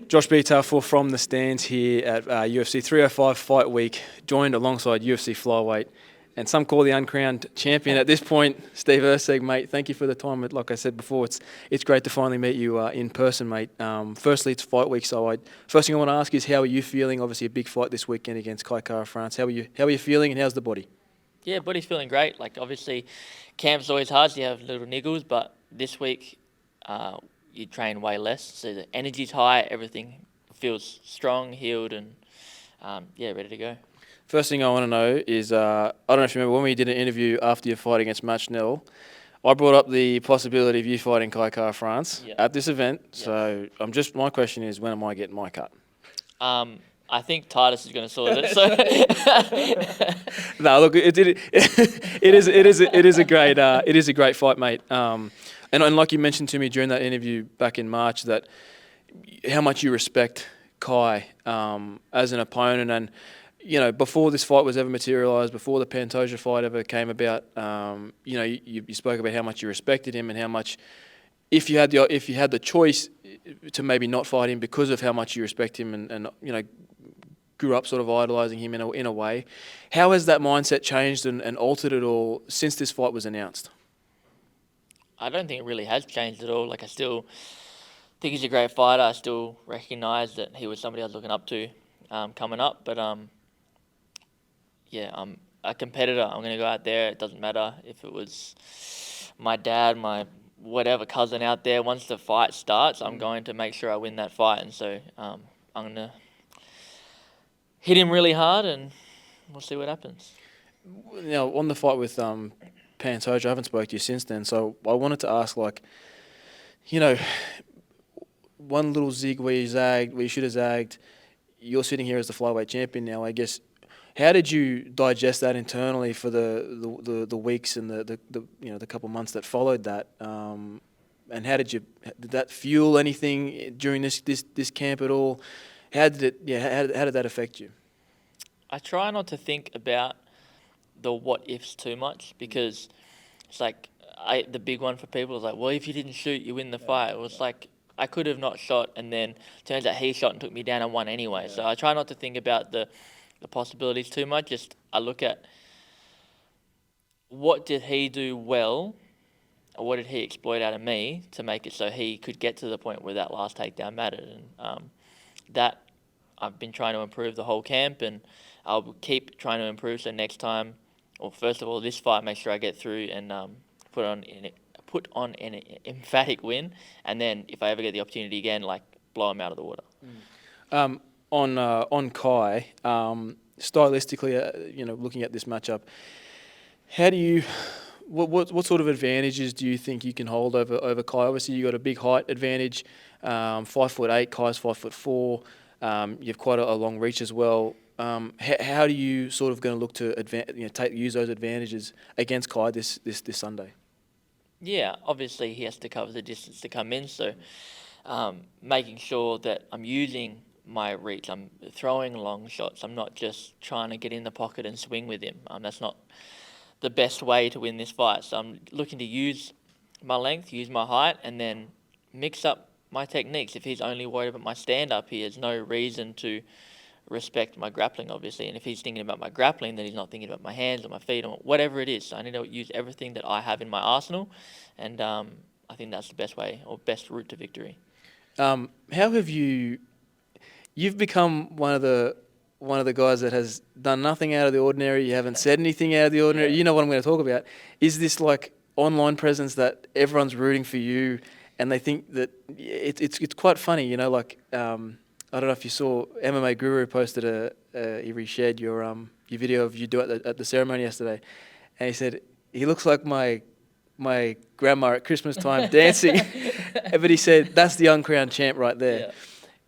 Josh Betar for From the Stands here at UFC 305 Fight Week, joined alongside UFC Flyweight, and some call the uncrowned champion at this point, Steve Erceg, mate. Thank you for the time. Like I said before, it's great to finally meet you in person, mate. Firstly, it's Fight Week, so first thing I want to ask is, how are you feeling? Obviously, a big fight this weekend against Kai Kara-France. How are you feeling, and how's the body? Yeah, body's feeling great. Like, obviously, camp's always hard, so you have little niggles, but this week you train way less, so the energy's high, everything feels strong, healed, and yeah, ready to go. First thing I want to know is, I don't know if you remember when we did an interview after your fight against Matt Schnell, I brought up the possibility of you fighting Kai Kara-France at this event. Yes. So my question is, when am I getting my cut? I think Titus is going to sort it. So no, look, it is a great fight, mate. And like you mentioned to me during that interview back in March, that how much you respect Kai as an opponent, and before this fight was ever materialised, before the Pantoja fight ever came about, you spoke about how much you respected him, and how much, if you had the choice to maybe not fight him because of how much you respect him, and grew up sort of idolising him in a way. How has that mindset changed and altered at all since this fight was announced? I don't think it really has changed at all. Like, I still think he's a great fighter. I still recognise that he was somebody I was looking up to coming up. But yeah, I'm a competitor. I'm going to go out there. It doesn't matter if it was my dad, my whatever cousin out there. Once the fight starts, I'm going to make sure I win that fight. And so I'm going to hit him really hard, and we'll see what happens. Now, on the fight with Pantoja, I haven't spoken to you since then, so I wanted to ask, one little zig where you zagged, where you should have zagged. You're sitting here as the flyweight champion now, I guess. How did you digest that internally for the weeks and the couple of months that followed that? And how did that fuel anything during this camp at all? How did that affect you? I try not to think about the what ifs too much, because it's like the big one for people is like, well, if you didn't shoot, you win the fight. It was like, I could have not shot, and then turns out he shot and took me down and won anyway. Yeah. So I try not to think about the possibilities too much. Just I look at what did he do well, or what did he exploit out of me to make it so he could get to the point where that last takedown mattered. And that I've been trying to improve the whole camp, and I'll keep trying to improve. So next time, or first of all, this fight, make sure I get through and put on an emphatic win, and then if I ever get the opportunity again, like, blow him out of the water. On Kai, stylistically, looking at this matchup, how do you? What sort of advantages do you think you can hold over Kai? Obviously, you got a big height advantage. 5'8", Kai's 5'4". You have quite a long reach as well. How do you sort of going to look to use those advantages against Kai this Sunday? Yeah, obviously he has to cover the distance to come in, so making sure that I'm using my reach. I'm throwing long shots. I'm not just trying to get in the pocket and swing with him. That's not the best way to win this fight. So I'm looking to use my length, use my height, and then mix up my techniques. If he's only worried about my stand-up, he has no reason to respect my grappling, obviously. And if he's thinking about my grappling, then he's not thinking about my hands or my feet or whatever it is. So I need to use everything that I have in my arsenal, and I think that's the best way, or best route to victory. How have you've become one of the guys that has done nothing out of the ordinary. You haven't said anything out of the ordinary. You know what I'm going to talk about. Is this like online presence that everyone's rooting for you, and they think that it's quite funny, I don't know if you saw, MMA Guru posted he reshared your video of you do it at the ceremony yesterday, and he said he looks like my grandma at Christmas time dancing, but he said that's the uncrowned champ right there. Yeah.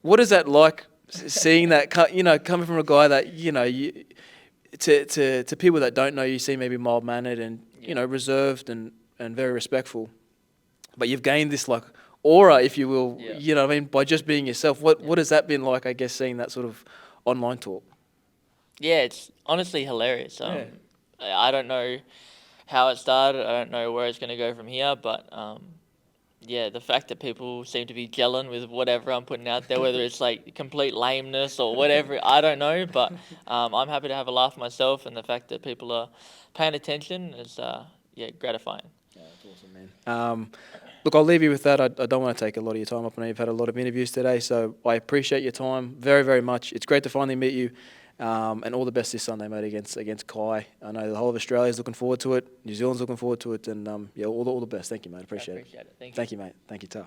What is that like, seeing that, coming from a guy that to people that don't know, you seem maybe mild mannered and reserved and very respectful, but you've gained this like aura, if you will, by just being yourself. What has that been like, I guess, seeing that sort of online talk? Yeah, it's honestly hilarious. I don't know how it started. I don't know where it's going to go from here, but yeah, the fact that people seem to be gelling with whatever I'm putting out there, whether it's like complete lameness or whatever, I don't know. But I'm happy to have a laugh myself, and the fact that people are paying attention is gratifying. Yeah, that's awesome, man. Look, I'll leave you with that. I don't want to take a lot of your time up. I know you've had a lot of interviews today, so I appreciate your time very, very much. It's great to finally meet you, and all the best this Sunday, mate, against Kai. I know the whole of Australia's looking forward to it. New Zealand's looking forward to it, and all the best. Thank you, mate. Appreciate it. Thank you. Thank you, mate. Thank you, Ta.